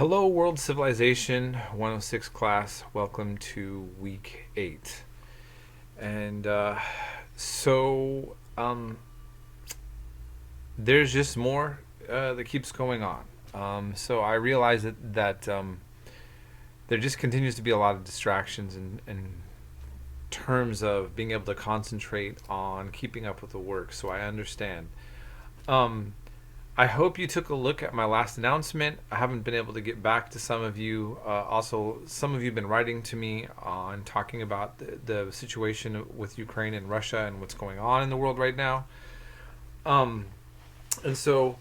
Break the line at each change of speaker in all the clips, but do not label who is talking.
Hello, World Civilization 106 class. Welcome to week 8. And so there's just more that keeps going on. So I realize that there just continues to be a lot of distractions in terms of being able to concentrate on keeping up with the work. So I understand. Um, I hope you took a look at my last announcement. I haven't been able to get back to some of you. Also, some of you have been writing to me on talking about the situation with Ukraine and Russia and what's going on in the world right now. Um, and so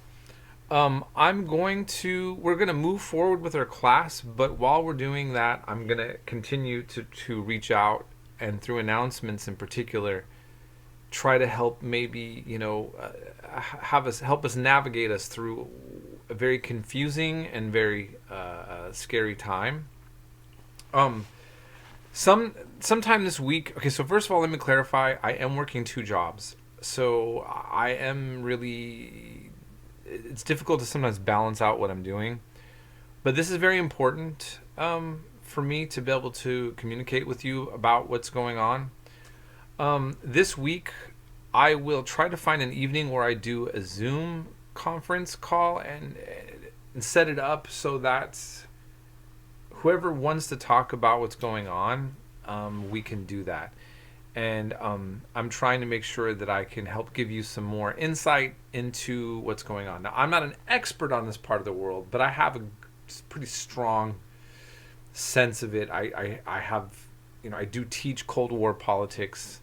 we're going to move forward with our class, but while we're doing that, I'm going to continue to reach out and through announcements in particular, try to help maybe help us navigate us through a very confusing and very scary time. Sometime this week. Okay, so first of all, let me clarify. I am working 2 jobs, so I am really. It's difficult to sometimes balance out what I'm doing, but this is very important for me to be able to communicate with you about what's going on. This week, I will try to find an evening where I do a Zoom conference call and set it up so that whoever wants to talk about what's going on, we can do that. And I'm trying to make sure that I can help give you some more insight into what's going on. Now, I'm not an expert on this part of the world, but I have a pretty strong sense of it. I have, I do teach Cold War politics.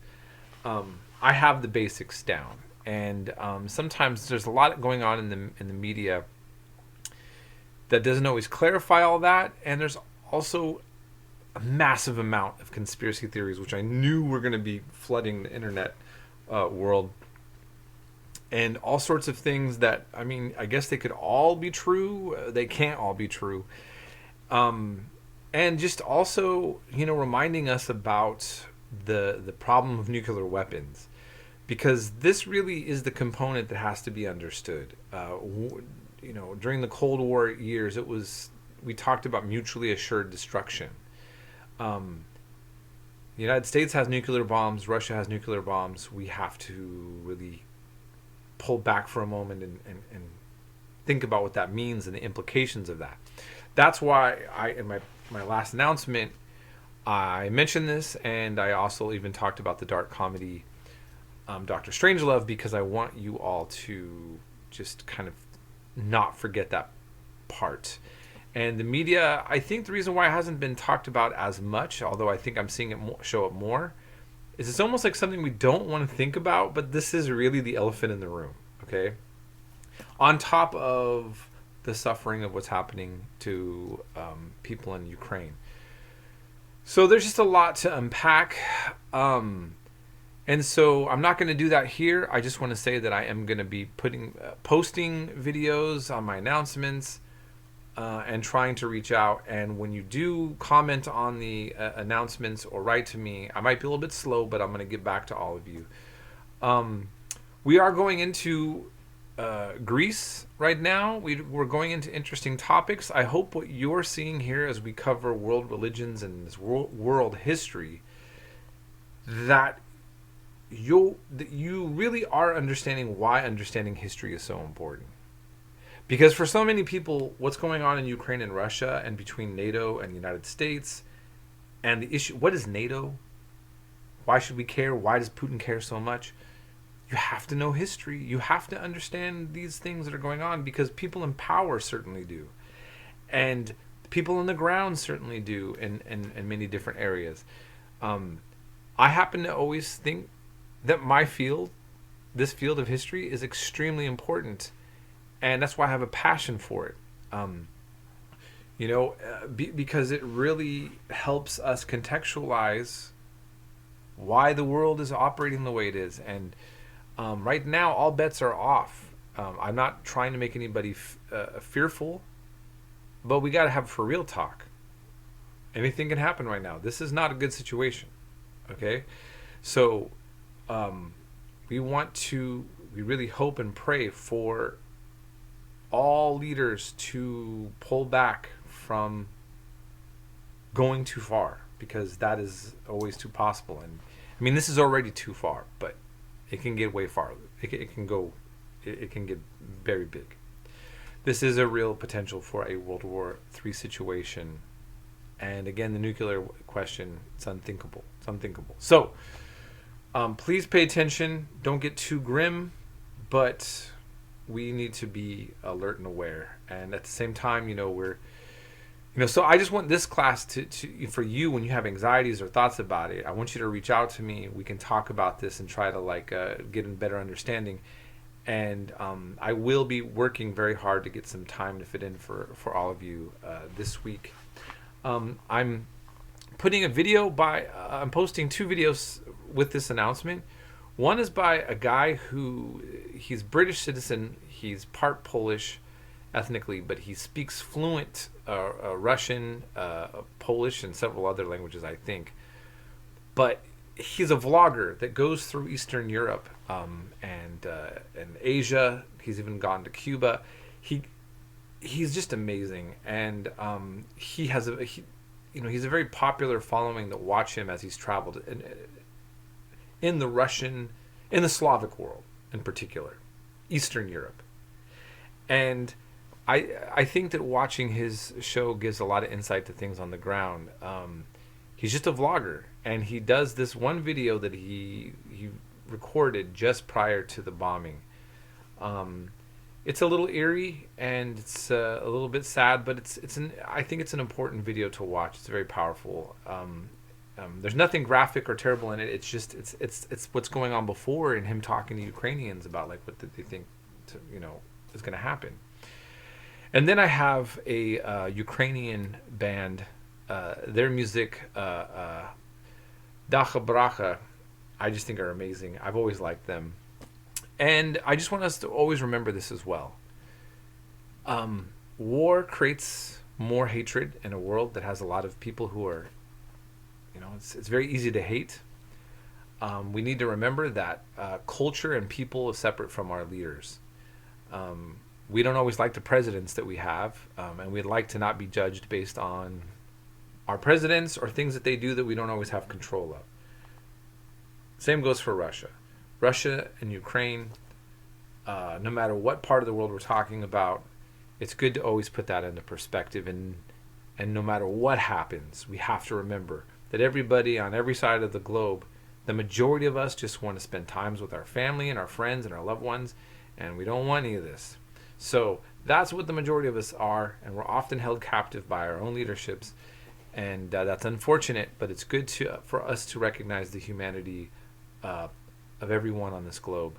I have the basics down, and sometimes there's a lot going on in the media that doesn't always clarify all that, and there's also a massive amount of conspiracy theories, which I knew were going to be flooding the internet world, and all sorts of things that I guess they could all be true. They can't all be true. And just also, reminding us about the problem of nuclear weapons, because this really is the component that has to be understood. During the Cold War years, we talked about mutually assured destruction. The United States has nuclear bombs, Russia has nuclear bombs. We have to really pull back for a moment and think about what that means and the implications of that. That's why in my last announcement, I mentioned this, and I also even talked about the dark comedy Dr. Strangelove, because I want you all to just kind of not forget that part. And the media, I think the reason why it hasn't been talked about as much, although I think I'm seeing it show up more, is it's almost like something we don't want to think about, but this is really the elephant in the room, okay? On top of the suffering of what's happening to people in Ukraine. So there's just a lot to unpack. And so I'm not going to do that here. I just want to say that I am going to be posting videos on my announcements and trying to reach out. And when you do comment on the announcements or write to me, I might be a little bit slow, but I'm going to get back to all of you. We are going into Greece right now. We're going into interesting topics. I hope what you're seeing here as we cover world religions and this world history, that you really are understanding why understanding history is so important. Because for so many people, what's going on in Ukraine and Russia and between NATO and the United States, and the issue, what is NATO? Why should we care? Why does Putin care so much? You have to know history. You have to understand these things that are going on, because people in power certainly do. And people on the ground certainly do in many different areas. I happen to always think that this field of history, is extremely important. And that's why I have a passion for it. Because it really helps us contextualize why the world is operating the way it is. And right now, all bets are off. I'm not trying to make anybody fearful, but we got to have for real talk. Anything can happen right now. This is not a good situation. Okay? So we really hope and pray for all leaders to pull back from going too far, because that is always too possible. And I mean, this is already too far, but it can get way far. It can get very big. This is a real potential for a World War III situation. And again, the nuclear question, it's unthinkable. It's unthinkable. So please pay attention. Don't get too grim, but we need to be alert and aware. And at the same time, so I just want this class to for you, when you have anxieties or thoughts about it, I want you to reach out to me. We can talk about this and try to get a better understanding. And I will be working very hard to get some time to fit in for all of you this week. I'm putting a video I'm posting 2 videos with this announcement. One is by a guy he's British citizen. He's part Polish ethnically, but he speaks fluent Russian, Polish, and several other languages, I think. But he's a vlogger that goes through Eastern Europe and Asia. He's even gone to Cuba. He's just amazing, and he has he's a very popular following that watch him as he's traveled in the Slavic world, in particular, Eastern Europe. And I think that watching his show gives a lot of insight to things on the ground. He's just a vlogger, and he does this one video that he recorded just prior to the bombing. It's a little eerie and it's a little bit sad, but I think it's an important video to watch. It's very powerful. There's nothing graphic or terrible in it. It's just it's what's going on before, and him talking to Ukrainians about like what they think is going to happen. And then I have a Ukrainian band. Their music, Dacha Bracha, I just think are amazing. I've always liked them. And I just want us to always remember this as well. War creates more hatred in a world that has a lot of people who are, it's very easy to hate. We need to remember that culture and people is separate from our leaders. We don't always like the presidents that we have, and we'd like to not be judged based on our presidents or things that they do that we don't always have control of. Same goes for Russia. Russia and Ukraine, no matter what part of the world we're talking about, it's good to always put that into perspective. And no matter what happens, we have to remember that everybody on every side of the globe, the majority of us just want to spend times with our family and our friends and our loved ones, and we don't want any of this. So that's what the majority of us are, and we're often held captive by our own leaderships. And that's unfortunate, but it's good for us to recognize the humanity of everyone on this globe,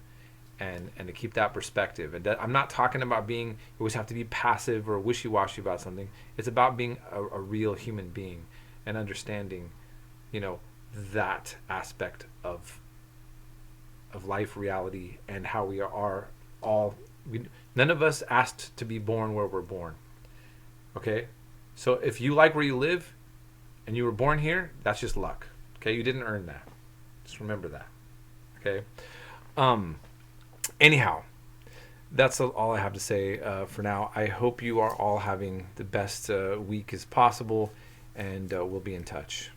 and to keep that perspective. And I'm not talking about you always have to be passive or wishy-washy about something. It's about being a real human being and understanding, that aspect of life, reality, and how we are all. None of us asked to be born where we're born. Okay, so if you like where you live, and you were born here, that's just luck. Okay, you didn't earn that. Just remember that. Okay. Anyhow, that's all I have to say for now. I hope you are all having the best week as possible, and we'll be in touch.